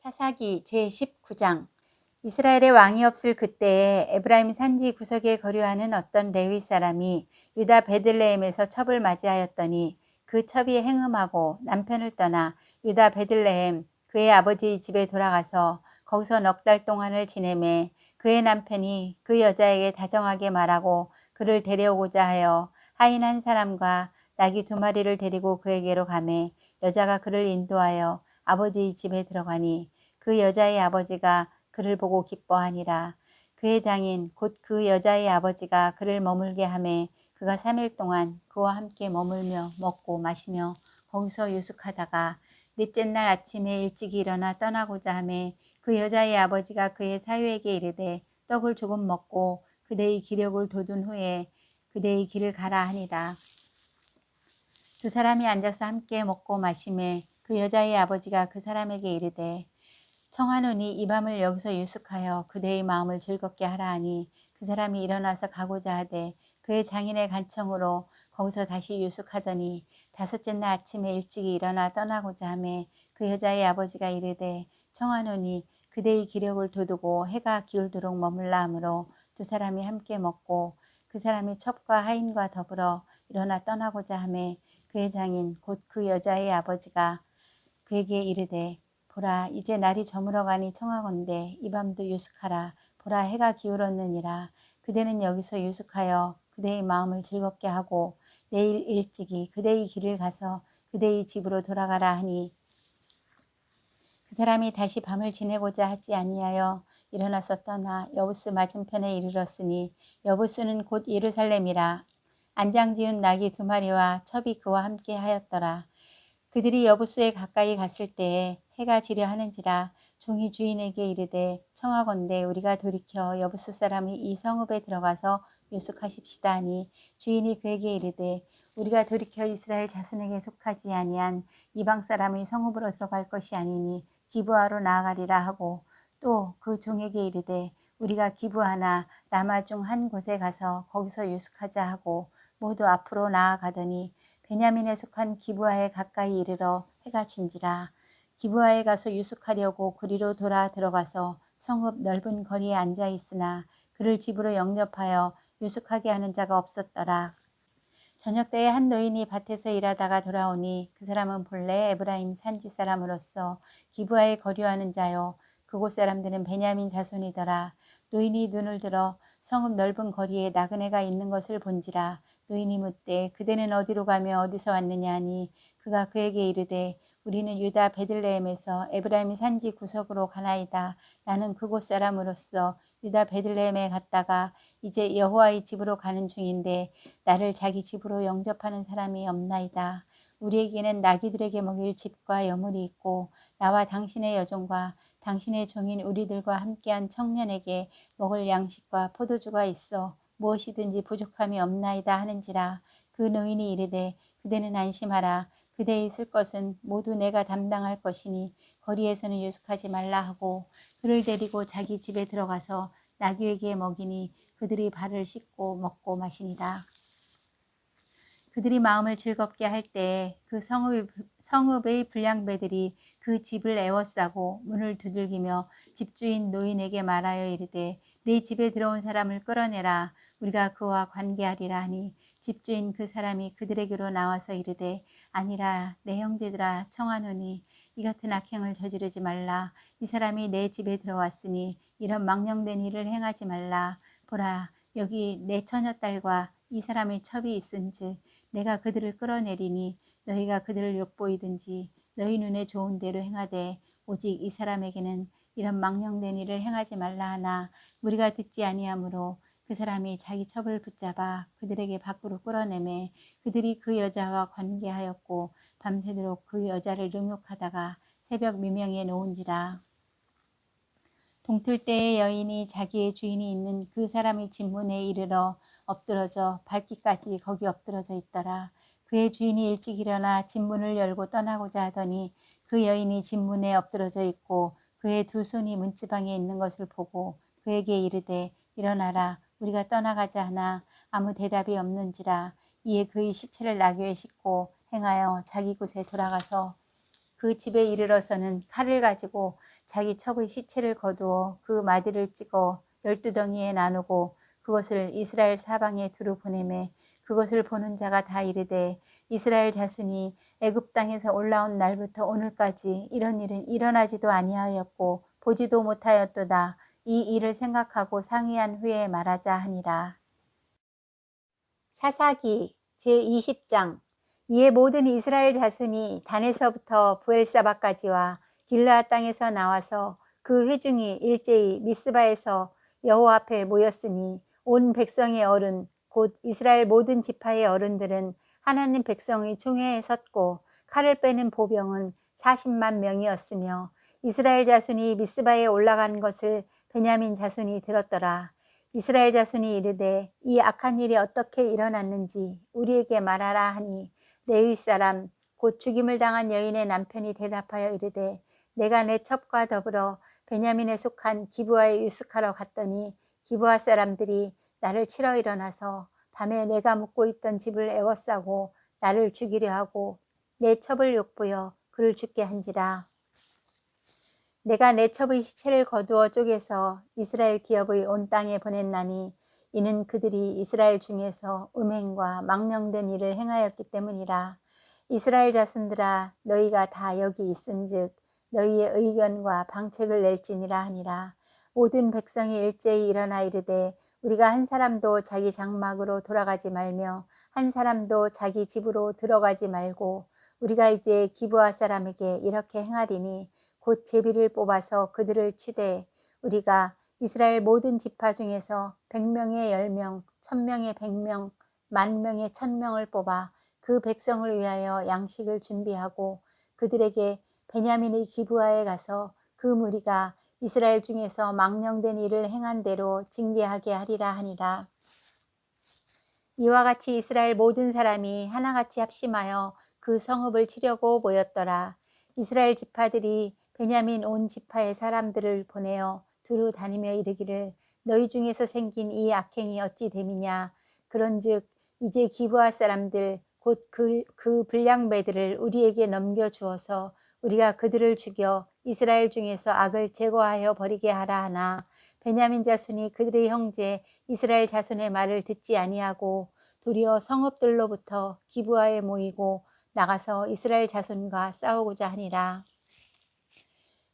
사사기 제19장. 이스라엘의 왕이 없을 그때에 에브라임 산지 구석에 거류하는 어떤 레위 사람이 유다 베들레헴에서 첩을 맞이하였더니 그 첩이 행음하고 남편을 떠나 유다 베들레헴 그의 아버지 집에 돌아가서 거기서 넉 달 동안을 지내매 그의 남편이 그 여자에게 다정하게 말하고 그를 데려오고자 하여 하인 한 사람과 나귀 2마리를 데리고 그에게로 가매 여자가 그를 인도하여 아버지 집에 들어가니 그 여자의 아버지가 그를 보고 기뻐하니라. 그의 장인 곧 그 여자의 아버지가 그를 머물게 하매 그가 3일 동안 그와 함께 머물며 먹고 마시며 거기서 유숙하다가 넷째 날 아침에 일찍이 일어나 떠나고자 하매 그 여자의 아버지가 그의 사유에게 이르되 떡을 조금 먹고 그대의 기력을 돋운 후에 그대의 길을 가라 하니라. 두 사람이 앉아서 함께 먹고 마시매 그 여자의 아버지가 그 사람에게 이르되 청하노니 이 밤을 여기서 유숙하여 그대의 마음을 즐겁게 하라 하니 그 사람이 일어나서 가고자 하되 그의 장인의 간청으로 거기서 다시 유숙하더니 5째 날 아침에 일찍이 일어나 떠나고자 하매 그 여자의 아버지가 이르되 청하노니 그대의 기력을 돋우고 해가 기울도록 머물라 하므로 두 사람이 함께 먹고 그 사람이 첩과 하인과 더불어 일어나 떠나고자 하매 그의 장인 곧 그 여자의 아버지가 그에게 이르되 보라 이제 날이 저물어가니 청하건대 이 밤도 유숙하라. 보라 해가 기울었느니라. 그대는 여기서 유숙하여 그대의 마음을 즐겁게 하고 내일 일찍이 그대의 길을 가서 그대의 집으로 돌아가라 하니 그 사람이 다시 밤을 지내고자 하지 아니하여 일어나서 떠나 여부스 맞은편에 이르렀으니 여부스는 곧 예루살렘이라. 안장 지은 나귀 2마리와 첩이 그와 함께 하였더라. 그들이 여부스에 가까이 갔을 때에 해가 지려 하는지라. 종이 주인에게 이르되 청하건대 우리가 돌이켜 여부스 사람이 이 성읍에 들어가서 유숙하십시다 하니 주인이 그에게 이르되 우리가 돌이켜 이스라엘 자손에게 속하지 아니한 이방 사람의 성읍으로 들어갈 것이 아니니 기브아로 나아가리라 하고 또 그 종에게 이르되 우리가 기브아나 라마 중 한 곳에 가서 거기서 유숙하자 하고 모두 앞으로 나아가더니 베냐민에 속한 기브아에 가까이 이르러 해가 진지라. 기브아에 가서 유숙하려고 그리로 돌아 들어가서 성읍 넓은 거리에 앉아 있으나 그를 집으로 영접하여 유숙하게 하는 자가 없었더라. 저녁 때에 한 노인이 밭에서 일하다가 돌아오니 그 사람은 본래 에브라임 산지 사람으로서 기브아에 거류하는 자요 그곳 사람들은 베냐민 자손이더라. 노인이 눈을 들어 성읍 넓은 거리에 나그네가 있는 것을 본지라. 노인이 묻되 그대는 어디로 가며 어디서 왔느냐 하니 그가 그에게 이르되 우리는 유다 베들레헴에서 에브라임 산지 구석으로 가나이다. 나는 그곳 사람으로서 유다 베들레헴에 갔다가 이제 여호와의 집으로 가는 중인데 나를 자기 집으로 영접하는 사람이 없나이다. 우리에게는 나귀들에게 먹일 집과 여물이 있고 나와 당신의 여종과 당신의 종인 우리들과 함께한 청년에게 먹을 양식과 포도주가 있어 무엇이든지 부족함이 없나이다 하는지라. 그 노인이 이르되 그대는 안심하라. 그대의 쓸 것은 모두 내가 담당할 것이니 거리에서는 유숙하지 말라 하고 그를 데리고 자기 집에 들어가서 나귀에게 먹이니 그들이 발을 씻고 먹고 마시니라. 그들이 마음을 즐겁게 할 때에 그 성읍의 불량배들이 그 집을 에워싸고 문을 두들기며 집주인 노인에게 말하여 이르되 네 집에 들어온 사람을 끌어내라. 우리가 그와 관계하리라 하니 집주인 그 사람이 그들에게로 나와서 이르되 아니라 내 형제들아 청하노니 이 같은 악행을 저지르지 말라. 이 사람이 내 집에 들어왔으니 이런 망령된 일을 행하지 말라. 보라 여기 내 처녀딸과 이 사람의 첩이 있은즉 내가 그들을 끌어내리니 너희가 그들을 욕보이든지 너희 눈에 좋은 대로 행하되 오직 이 사람에게는 이런 망령된 일을 행하지 말라 하나 우리가 듣지 아니하므로 그 사람이 자기 첩을 붙잡아 그들에게 밖으로 끌어내매 그들이 그 여자와 관계하였고 밤새도록 그 여자를 능욕하다가 새벽 미명에 놓은지라. 동틀 때에 여인이 자기의 주인이 있는 그 사람의 집 문에 이르러 엎드러져 밟기까지 거기 엎드러져 있더라. 그의 주인이 일찍 일어나 집 문을 열고 떠나고자 하더니 그 여인이 집 문에 엎드러져 있고 그의 두 손이 문지방에 있는 것을 보고 그에게 이르되 일어나라 우리가 떠나가자 하나 아무 대답이 없는지라. 이에 그의 시체를 나귀에 싣고 행하여 자기 곳에 돌아가서 그 집에 이르러서는 칼을 가지고 자기 첩의 시체를 거두어 그 마디를 찍어 12덩이에 나누고 그것을 이스라엘 사방에 두루 보내매 그것을 보는 자가 다 이르되 이스라엘 자손이 애굽 땅에서 올라온 날부터 오늘까지 이런 일은 일어나지도 아니하였고 보지도 못하였도다. 이 일을 생각하고 상의한 후에 말하자 하니라. 사사기 제20장. 이에 모든 이스라엘 자손이 단에서부터 부엘사바까지와 길르앗 땅에서 나와서 그 회중이 일제히 미스바에서 여호와 앞에 모였으니 온 백성의 어른 곧 이스라엘 모든 지파의 어른들은 하나님 백성의 총회에 섰고 칼을 빼는 보병은 40만 명이었으며 이스라엘 자손이 미스바에 올라간 것을 베냐민 자손이 들었더라. 이스라엘 자손이 이르되 이 악한 일이 어떻게 일어났는지 우리에게 말하라 하니 레위 사람 곧 죽임을 당한 여인의 남편이 대답하여 이르되 내가 내 첩과 더불어 베냐민에 속한 기브아에 유숙하러 갔더니 기브아 사람들이 나를 치러 일어나서 밤에 내가 묵고 있던 집을 에워싸고 나를 죽이려 하고 내 첩을 욕보여 그를 죽게 한지라. 내가 내 첩의 시체를 거두어 쪼개서 이스라엘 기업의 온 땅에 보냈나니 이는 그들이 이스라엘 중에서 음행과 망령된 일을 행하였기 때문이라. 이스라엘 자손들아 너희가 다 여기 있은즉 너희의 의견과 방책을 낼지니라 하니라. 모든 백성이 일제히 일어나 이르되 우리가 한 사람도 자기 장막으로 돌아가지 말며 한 사람도 자기 집으로 들어가지 말고 우리가 이제 기브아 사람에게 이렇게 행하리니 곧 제비를 뽑아서 그들을 치되 우리가 이스라엘 모든 지파 중에서 100명에 10명, 1000명에 100명, 10,000명에 1000명을 뽑아 그 백성을 위하여 양식을 준비하고 그들에게 베냐민의 기브아에 가서 그 무리가 이스라엘 중에서 망령된 일을 행한 대로 징계하게 하리라 하니라. 이와 같이 이스라엘 모든 사람이 하나같이 합심하여 그 성읍을 치려고 모였더라. 이스라엘 지파들이 베냐민 온 지파의 사람들을 보내어 두루 다니며 이르기를 너희 중에서 생긴 이 악행이 어찌 됨이냐. 그런즉 이제 기브아 사람들 곧 그 불량배들을 우리에게 넘겨주어서 우리가 그들을 죽여 이스라엘 중에서 악을 제거하여 버리게 하라 하나 베냐민 자손이 그들의 형제 이스라엘 자손의 말을 듣지 아니하고 도리어 성읍들로부터 기브아에 모이고 나가서 이스라엘 자손과 싸우고자 하니라.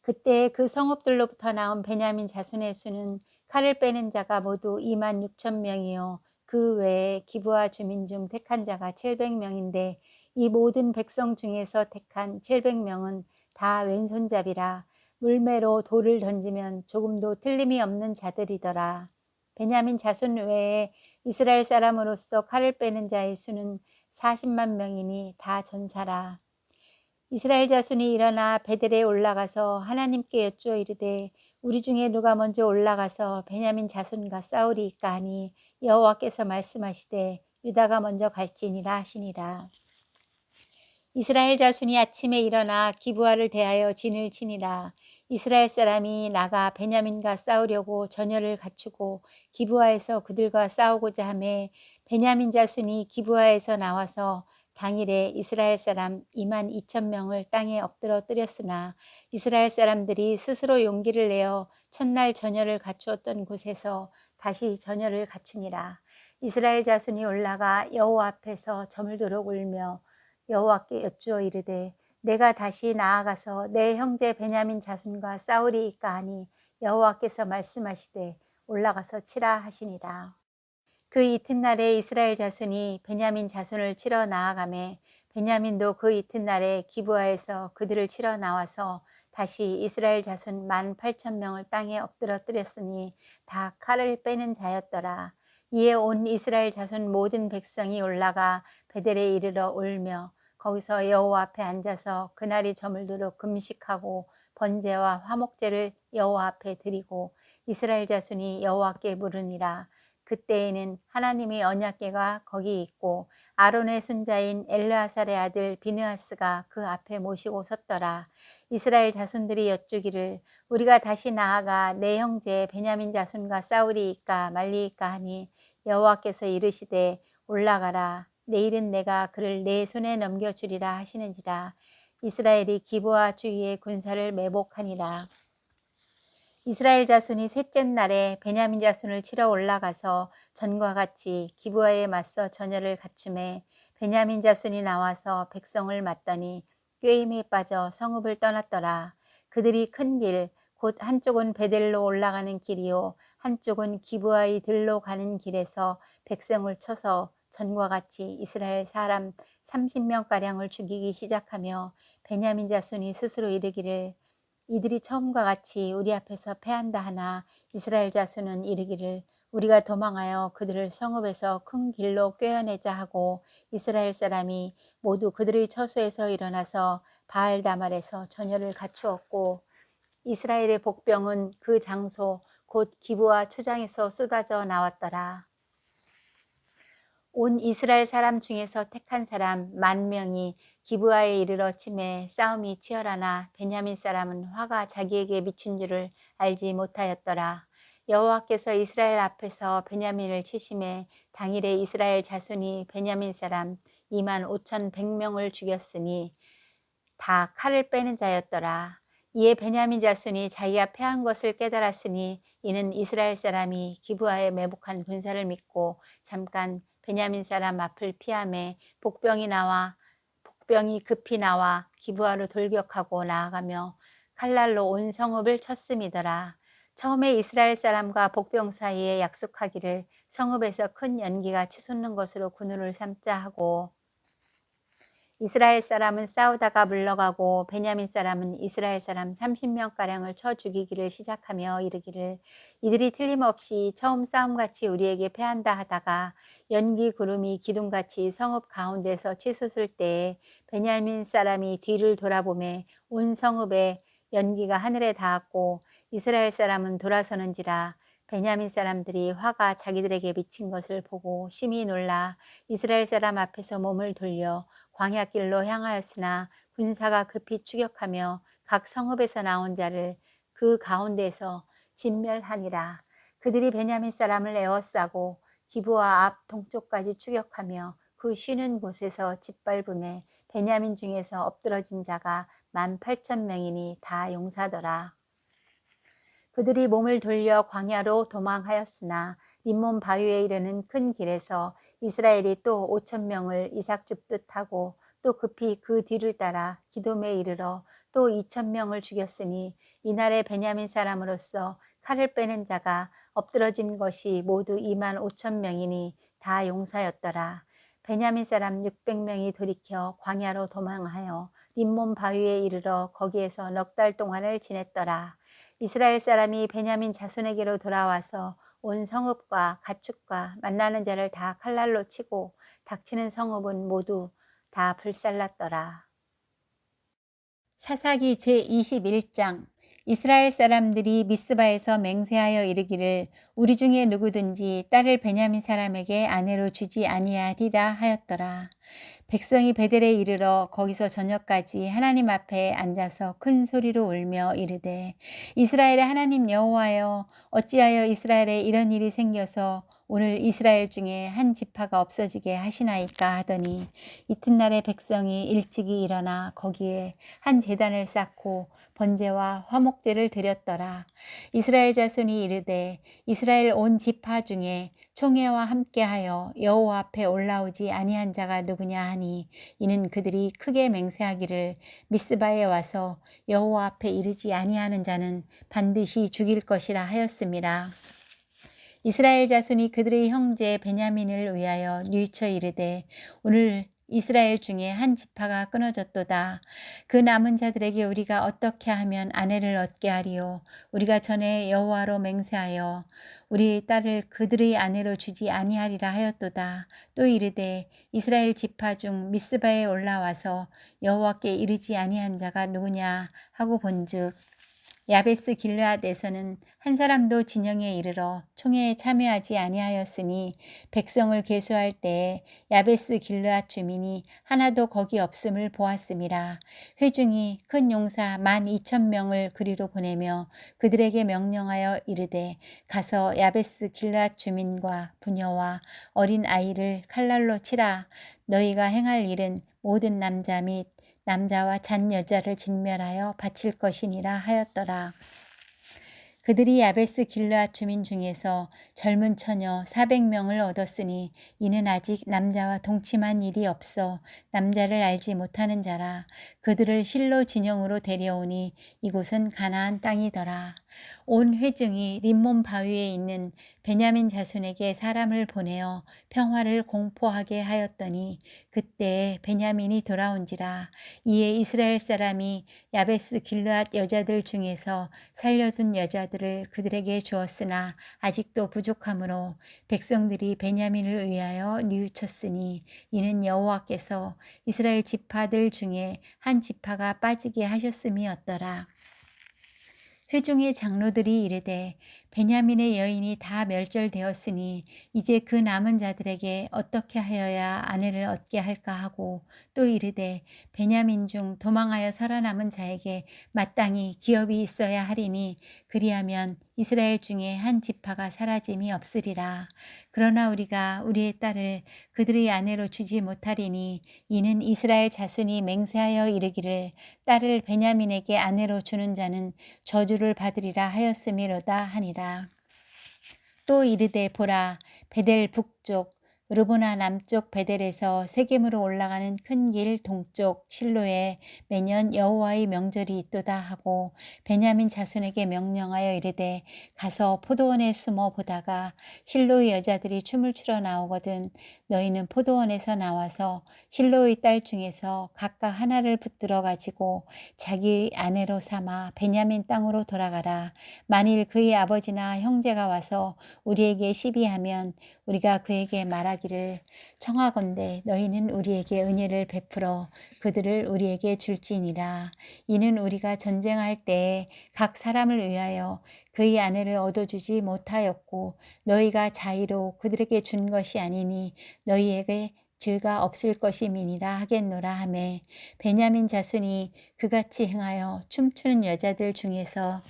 그때 그 성읍들로부터 나온 베냐민 자손의 수는 칼을 빼는 자가 모두 26,000명이요 그 외에 기브아 주민 중 택한 자가 700명인데 이 모든 백성 중에서 택한 700명은 다 왼손잡이라 물매로 돌을 던지면 조금도 틀림이 없는 자들이더라. 베냐민 자손 외에 이스라엘 사람으로서 칼을 빼는 자의 수는 40만 명이니 다 전사라. 이스라엘 자손이 일어나 베델에 올라가서 하나님께 여쭈어 이르되 우리 중에 누가 먼저 올라가서 베냐민 자손과 싸우리이까 하니 여호와께서 말씀하시되 유다가 먼저 갈지니라 하시니라. 이스라엘 자손이 아침에 일어나 기브아를 대하여 진을 치니라. 이스라엘 사람이 나가 베냐민과 싸우려고 전열을 갖추고 기브아에서 그들과 싸우고자 하매 베냐민 자손이 기브아에서 나와서 당일에 이스라엘 사람 22,000명을 땅에 엎드러 뜨렸으나 이스라엘 사람들이 스스로 용기를 내어 첫날 전열을 갖추었던 곳에서 다시 전열을 갖추니라. 이스라엘 자손이 올라가 여호와 앞에서 저물도록 울며 여호와께 여쭈어 이르되 내가 다시 나아가서 내 형제 베냐민 자손과 싸우리이까 하니 여호와께서 말씀하시되 올라가서 치라 하시니라. 그 이튿날에 이스라엘 자손이 베냐민 자손을 치러 나아가매 베냐민도 그 이튿날에 기브아에서 그들을 치러 나와서 다시 이스라엘 자손 18,000명을 땅에 엎드려 뜨렸으니 다 칼을 빼는 자였더라. 이에 온 이스라엘 자손 모든 백성이 올라가 베델에 이르러 울며 거기서 여호와 앞에 앉아서 그날이 저물도록 금식하고 번제와 화목제를 여호와 앞에 드리고 이스라엘 자손이 여호와께 물으니라. 그때에는 하나님의 언약궤가 거기 있고 아론의 손자인 엘르아살의 아들 비느하스가 그 앞에 모시고 섰더라. 이스라엘 자손들이 여쭈기를 우리가 다시 나아가 내 형제 베냐민 자손과 싸우리이까 말리이까 하니 여호와께서 이르시되 올라가라. 내일은 내가 그를 내 손에 넘겨주리라 하시는지라. 이스라엘이 기브아 주위의 군사를 매복하니라. 이스라엘 자손이 셋째 날에 베냐민 자손을 치러 올라가서 전과 같이 기브아에 맞서 전열을 갖춤에 베냐민 자손이 나와서 백성을 맞더니 꾀임에 빠져 성읍을 떠났더라. 그들이 큰 길, 곧 한쪽은 베델로 올라가는 길이요 한쪽은 기브아의 들로 가는 길에서 백성을 쳐서 전과 같이 이스라엘 사람 30명가량을 죽이기 시작하며 베냐민 자손이 스스로 이르기를 이들이 처음과 같이 우리 앞에서 패한다 하나 이스라엘 자손은 이르기를 우리가 도망하여 그들을 성읍에서 큰 길로 꿰어내자 하고 이스라엘 사람이 모두 그들의 처소에서 일어나서 바알다말에서 전열을 갖추었고 이스라엘의 복병은 그 장소 곧 기브아 초장에서 쏟아져 나왔더라. 온 이스라엘 사람 중에서 택한 사람 10,000명이 기브아에 이르러 치매 싸움이 치열하나 베냐민 사람은 화가 자기에게 미친 줄을 알지 못하였더라. 여호와께서 이스라엘 앞에서 베냐민을 치심에 당일에 이스라엘 자손이 베냐민 사람 25,100명을 죽였으니 다 칼을 빼는 자였더라. 이에 베냐민 자손이 자기가 패한 것을 깨달았으니 이는 이스라엘 사람이 기브아에 매복한 군사를 믿고 잠깐 베냐민 사람 앞을 피하매 복병이 급히 나와 기브아로 돌격하고 나아가며 칼날로 온 성읍을 쳤음이더라. 처음에 이스라엘 사람과 복병 사이에 약속하기를 성읍에서 큰 연기가 치솟는 것으로 군우를 삼자 하고 이스라엘 사람은 싸우다가 물러가고 베냐민 사람은 이스라엘 사람 30명가량을 쳐 죽이기를 시작하며 이르기를 이들이 틀림없이 처음 싸움같이 우리에게 패한다 하다가 연기 구름이 기둥같이 성읍 가운데서 치솟을 때에 베냐민 사람이 뒤를 돌아보매 온 성읍에 연기가 하늘에 닿았고 이스라엘 사람은 돌아서는지라 베냐민 사람들이 화가 자기들에게 미친 것을 보고 심히 놀라 이스라엘 사람 앞에서 몸을 돌려 광야길로 향하였으나 군사가 급히 추격하며 각 성읍에서 나온 자를 그 가운데에서 진멸하니라. 그들이 베냐민 사람을 에워싸고 기브아 앞 동쪽까지 추격하며 그 쉬는 곳에서 짓밟음에 베냐민 중에서 엎드러진 자가 18,000명이니 다 용사더라. 그들이 몸을 돌려 광야로 도망하였으나 림몬 바위에 이르는 큰 길에서 이스라엘이 또 5,000명을 이삭 줍듯 하고 또 급히 그 뒤를 따라 기돔에 이르러 또 2,000명을 죽였으니 이날의 베냐민 사람으로서 칼을 빼는 자가 엎드러진 것이 모두 25,000명이니 다 용사였더라. 베냐민 사람 600명이 돌이켜 광야로 도망하여 림몬 바위에 이르러 거기에서 넉 달 동안을 지냈더라. 이스라엘 사람이 베냐민 자손에게로 돌아와서 온 성읍과 가축과 만나는 자를 다 칼날로 치고 닥치는 성읍은 모두 다 불살랐더라. 사사기 제21장 이스라엘 사람들이 미스바에서 맹세하여 이르기를 우리 중에 누구든지 딸을 베냐민 사람에게 아내로 주지 아니하리라 하였더라. 백성이 베델에 이르러 거기서 저녁까지 하나님 앞에 앉아서 큰 소리로 울며 이르되 이스라엘의 하나님 여호와여 어찌하여 이스라엘에 이런 일이 생겨서 오늘 이스라엘 중에 한 지파가 없어지게 하시나이까 하더니 이튿날에 백성이 일찍이 일어나 거기에 한 제단을 쌓고 번제와 화목제를 드렸더라. 이스라엘 자손이 이르되 이스라엘 온 지파 중에 총회와 함께하여 여호와 앞에 올라오지 아니한 자가 누구냐 하니 이는 그들이 크게 맹세하기를 미스바에 와서 여호와 앞에 이르지 아니하는 자는 반드시 죽일 것이라 하였음이라. 이스라엘 자손이 그들의 형제 베냐민을 위하여 뉘우쳐 이르되 오늘 이스라엘 중에 한 지파가 끊어졌도다. 그 남은 자들에게 우리가 어떻게 하면 아내를 얻게 하리요. 우리가 전에 여호와로 맹세하여 우리 딸을 그들의 아내로 주지 아니하리라 하였도다. 또 이르되 이스라엘 지파 중 미스바에 올라와서 여호와께 이르지 아니한 자가 누구냐 하고 본즉 야베스 길르앗에서는 한 사람도 진영에 이르러 총회에 참여하지 아니하였으니 백성을 계수할 때에 야베스 길르앗 주민이 하나도 거기 없음을 보았음이라. 회중이 큰 용사 12,000명을 그리로 보내며 그들에게 명령하여 이르되 가서 야베스 길르앗 주민과 부녀와 어린 아이를 칼날로 치라. 너희가 행할 일은 모든 남자 및 남자와 잔 여자를 진멸하여 바칠 것이니라 하였더라. 그들이 야베스 길르앗 주민 중에서 젊은 처녀 400명을 얻었으니 이는 아직 남자와 동침한 일이 없어 남자를 알지 못하는 자라. 그들을 실로 진영으로 데려오니 이곳은 가나안 땅이더라. 온 회중이 림몬 바위에 있는 베냐민 자손에게 사람을 보내어 평화를 공포하게 하였더니 그때에 베냐민이 돌아온지라. 이에 이스라엘 사람이 야베스 길르앗 여자들 중에서 살려둔 여자들을 그들에게 주었으나 아직도 부족하므로 백성들이 베냐민을 위하여 뉘우쳤으니 이는 여호와께서 이스라엘 지파들 중에 한 지파가 빠지게 하셨음이었더라. 회중의 장로들이 이르되 베냐민의 여인이 다 멸절되었으니 이제 그 남은 자들에게 어떻게 하여야 아내를 얻게 할까 하고 또 이르되 베냐민 중 도망하여 살아남은 자에게 마땅히 기업이 있어야 하리니 그리하면 이스라엘 중에 한 지파가 사라짐이 없으리라. 그러나 우리가 우리의 딸을 그들의 아내로 주지 못하리니 이는 이스라엘 자손이 맹세하여 이르기를 딸을 베냐민에게 아내로 주는 자는 저주를 받으리라 하였음이로다 하니라. 또 이르되 보라 베델 북쪽 르보나 남쪽 베델에서 세겜으로 올라가는 큰 길 동쪽 실로에 매년 여호와의 명절이 있도다 하고 베냐민 자손에게 명령하여 이르되 가서 포도원에 숨어 보다가 실로의 여자들이 춤을 추러 나오거든 너희는 포도원에서 나와서 실로의 딸 중에서 각각 하나를 붙들어 가지고 자기 아내로 삼아 베냐민 땅으로 돌아가라. 만일 그의 아버지나 형제가 와서 우리에게 시비하면 우리가 그에게 말하기를 청하건대 너희는 우리에게 은혜를 베풀어 그들을 우리에게 줄지니라. 이는 우리가 전쟁할 때에 각 사람을 위하여 그의 아내를 얻어주지 못하였고 너희가 자의로 그들에게 준 것이 아니니 너희에게 죄가 없을 것임이니라 하겠노라 하매 베냐민 자손이 그같이 행하여 춤추는 여자들 중에서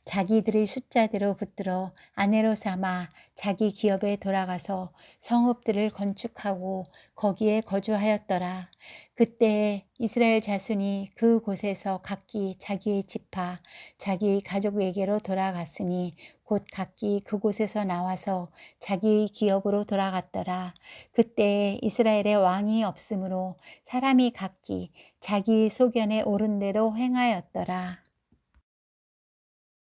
자기들의 숫자대로 붙들어 아내로 삼아 자기 기업에 돌아가서 성읍들을 건축하고 거기에 거주하였더라. 그때에 이스라엘 자손이 그 곳에서 각기 자기의 지파, 자기 가족에게로 돌아갔으니 곧 각기 그곳에서 나와서 자기의 기업으로 돌아갔더라. 그때에 이스라엘에 왕이 없으므로 사람이 각기 자기 소견에 옳은 대로 행하였더라.